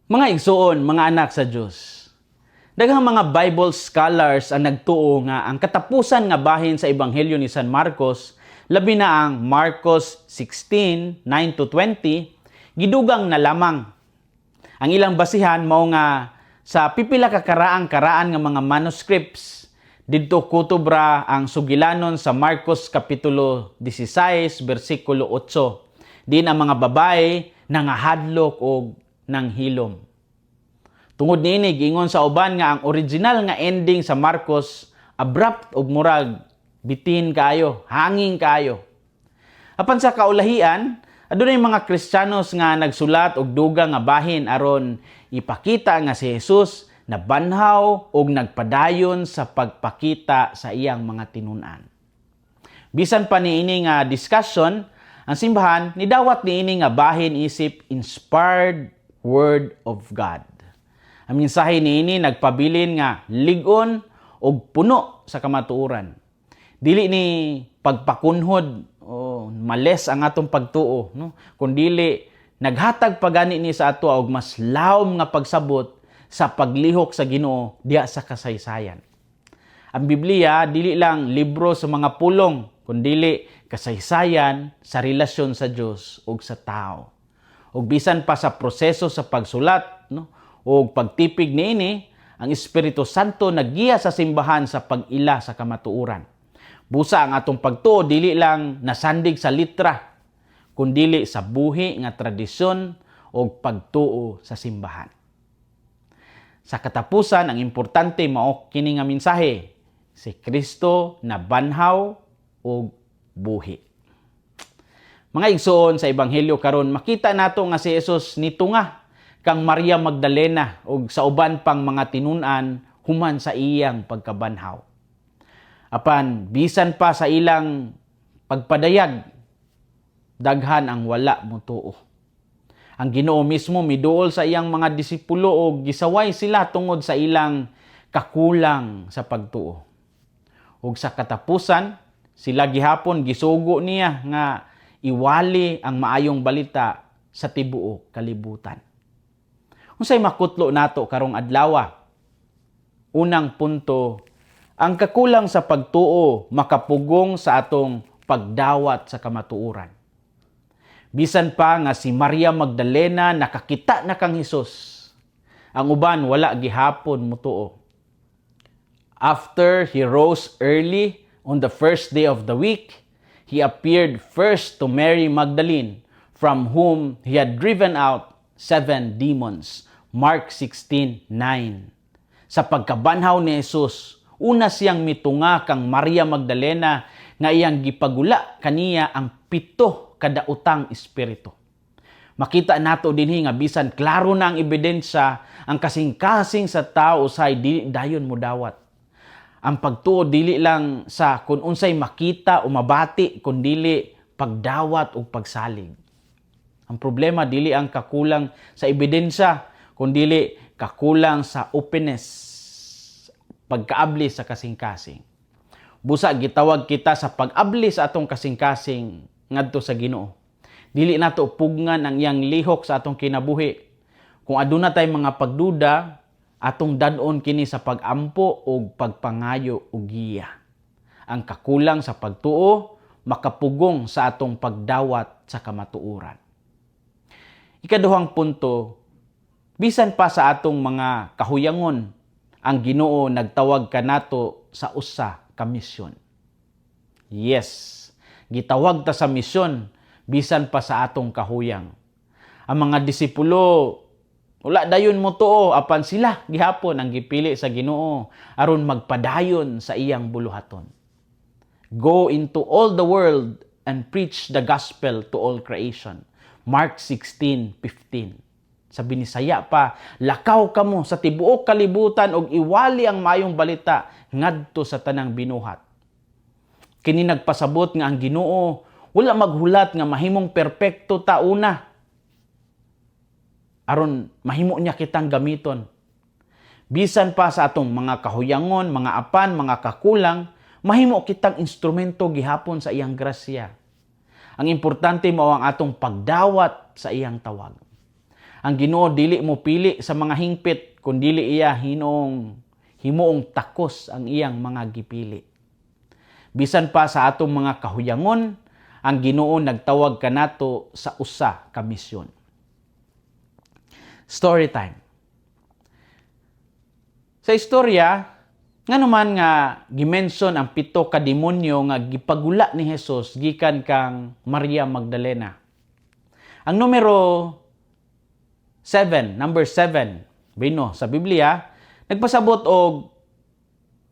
Mga igsoon, mga anak sa Diyos. Daghang mga Bible scholars ang nagtuo nga ang katapusan nga bahin sa Ebanghelyo ni San Marcos, labi na ang Marcos 16:9-20, gidugang na lamang. Ang ilang basihan mao nga sa pipila ka karaan nga mga manuscripts didto kutubra ang sugilanon sa Marcos kapitulo 16 bersikulo 8. Din ang mga babae nangahadlok og ng hilom. Tungod niini giingon sa uban nga ang original nga ending sa Marcos abrupt ug murag bitin kaayo, hanging kaayo. Apan sa kaulahian, adunay mga Kristiyanos nga nagsulat og dugang nga bahin aron ipakita nga si Jesus nabanhaw og nagpadayon sa pagpakita sa iyang mga tinun-an. Bisan pa niini nga discussion, ang simbahan nidawat niini nga bahin isip inspired Word of God. Ang mensahe niini nagpabilin nga lig-on og puno sa kamatuoran. Dili ni pagpakunhod o males ang atong pagtuo, no? Kundili naghatag pagani ni sa ato og mas lawom nga pagsabot sa paglihok sa Ginoo diha sa kasaysayan. Ang Biblia dili lang libro sa mga pulong, kundili kasaysayan sa relasyon sa Dios ug sa tao. Ug bisan pa sa proseso sa pagsulat, no, o pagtipig niini, ang Espiritu Santo naggiya sa simbahan sa pag-ila sa kamatuoran. Busa ang atong pagtuo dili lang nasandig sa litra, kundili sa buhi nga tradisyon o pagtuo sa simbahan. Sa katapusan, ang importante mao kini nga mensahe, si Kristo na banhaw o buhi. Mga igsoon sa Ebanghelyo karon makita nato nga si Jesus nitunga kang Maria Magdalena ug sa uban pang mga tinun-an human sa iyang pagkabanhaw. Apan bisan pa sa ilang pagpadayag, daghan ang wala motuo. Ang Ginoo mismo miduol sa iyang mga disipulo og gisaway sila tungod sa ilang kakulang sa pagtuo. Ug sa katapusan, sila gihapon gisugo niya nga iwali ang maayong balita sa tibuok kalibutan. Unsay makutlo nato karong adlaw? Unang punto, ang kakulang sa pagtuo makapugong sa atong pagdawat sa kamatuoran. Bisan pa nga si Maria Magdalena nakakita na kang Hesus, ang uban wala gihapon mutuo. After he rose early on the first day of the week, he appeared first to Mary Magdalene, from whom he had driven out 7 demons. Mark 16:9. Sa pagkabanhaw ni Jesus, una siyang mitunga kang Maria Magdalena nga iyang gipagula kaniya ang 7 kadautang espiritu. Makita nato dinhi nga bisan klaro na ang ebidensya, ang kasing-kasing sa tao usay dili dayon modawat. Ang pagtuo dili lang sa kung unsay makita o mabati, kundili pagdawat o pagsalig. Ang problema dili ang kakulang sa ebidensya, kundili kakulang sa openness, pagkaabli sa kasing-kasing. Busa gitawag kita sa pag-abli sa atong kasing-kasing ngadto sa Ginoo. Dili nato pugngan ang iyang lihok sa atong kinabuhi. Kung aduna tay mga pagduda, atong dad-on kini sa pag-ampo o pagpangayo o giya. Ang kakulang sa pagtuo makapugong sa atong pagdawat sa kamatuoran. Ikaduhang punto, bisan pa sa atong mga kahuyangon, ang Ginoo nagtawag kanato sa usa ka misyon. Yes, gitawag ta sa misyon bisan pa sa atong kahuyang. Ang mga disipulo wala dayon mo tuo, apan sila gihapon ang gipili sa Ginoo aron magpadayon sa iyang buluhaton. Go into all the world and preach the gospel to all creation. Mark 16:15. Sa binisaya pa, lakaw kamo sa tibuok kalibutan og iwali ang mayong balita ngadto sa tanang binuhat. Kini nagpasabot nga ang Ginoo wala maghulat nga mahimong perpekto ta una, aron mahimo niya kitang gamiton. Bisan pa sa atong mga kahuyangon, mga apan, mga kakulang, mahimo kitang instrumento gihapon sa iyang grasya. Ang importante mao ang atong pagdawat sa iyang tawag. Ang Ginoo dili mo pili sa mga hingpit, kundili iya himuong takos ang iyang mga gipili. Bisan pa sa atong mga kahuyangon, ang Ginoo nagtawag kanato sa usa ka misyon. Story time. Sa istorya, nga naman nga gimension ang 7 ka demonyo nga gipagula ni Hesus gikan kang Maria Magdalena. Ang number 7, bino sa Biblia, nagpasabot og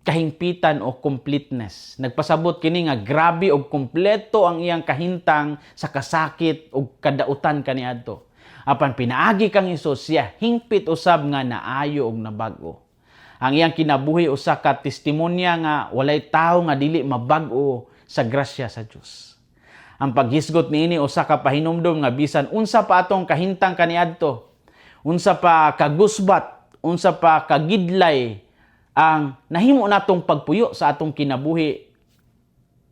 kahingpitan o completeness. Nagpasabot kini nga grabe og kompleto ang iyang kahintang sa kasakit ug kadautan kaniadto. Apan pinaagi kang Hesus siya hingpit usab nga naayo og nabag-o. Ang iyang kinabuhi usa ka testimonya nga walay tawo nga dili mabag-o sa grasya sa Dios. Ang paghisgot niini usa ka pahinumdom nga bisan unsa pa atong kahintang kaniadto, unsa pa kagusbat, unsa pa kagidlay ang nahimo natong pagpuyo sa atong kinabuhi,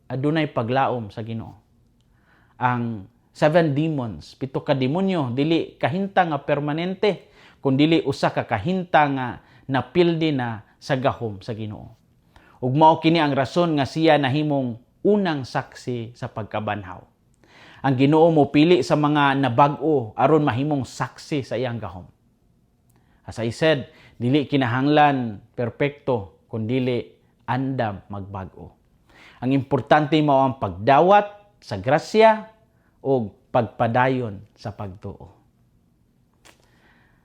adunay paglaom sa Ginoo. Ang 7 demons, 7 ka demonyo, dili kahintang nga permanente, kundi usa ka kahintang nga napildi na sa gahom sa Ginoo. Ug mao kini ang rason nga siya nahimong unang saksi sa pagkabanhaw. Ang Ginoo mo pili sa mga nabag-o aron mahimong saksi sa iyang gahom. As I said, dili kinahanglan perpekto kundi andam magbag-o. Ang importante mao ang pagdawat sa grasya o pagpadayon sa pagtuo.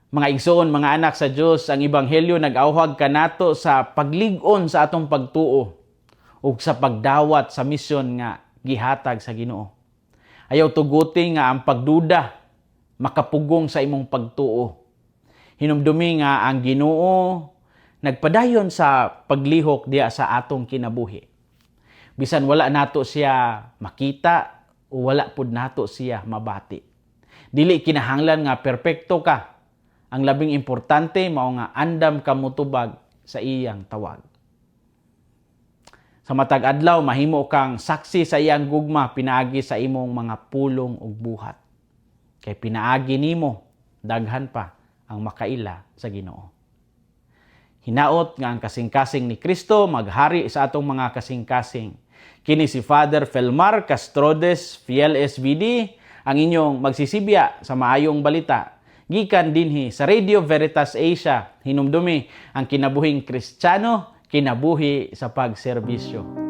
Mga igsoon, mga anak sa Dios, ang ebanghelyo nag-awhag kanato sa paglig-on sa atong pagtuo ug sa pagdawat sa misyon nga gihatag sa Ginoo. Ayaw tuguti nga ang pagduda makapugong sa imong pagtuo. Hinumdumi nga ang Ginoo nagpadayon sa paglihok diya sa atong kinabuhi. Bisan wala nato siya makita o wala pud nato siya mabati. Dili kinahanglan nga perpekto ka. Ang labing importante mao nga andam ka motubag sa iyang tawag. Sa matag adlaw mahimo kang saksi sa iyang gugma pinaagi sa imong mga pulong ug buhat. Kay pinaagi nimo daghan pa ang makaila sa Ginoo. Hinaot nga ang kasing-kasing ni Kristo maghari sa atong mga kasing-kasing. Kini si Father Felmar Castrodes, Fiel SVD, ang inyong magsisibya sa maayong balita. Gikan dinhi sa Radio Veritas Asia, hinumdumi ang kinabuhing Kristiyano, kinabuhi sa pagserbisyo.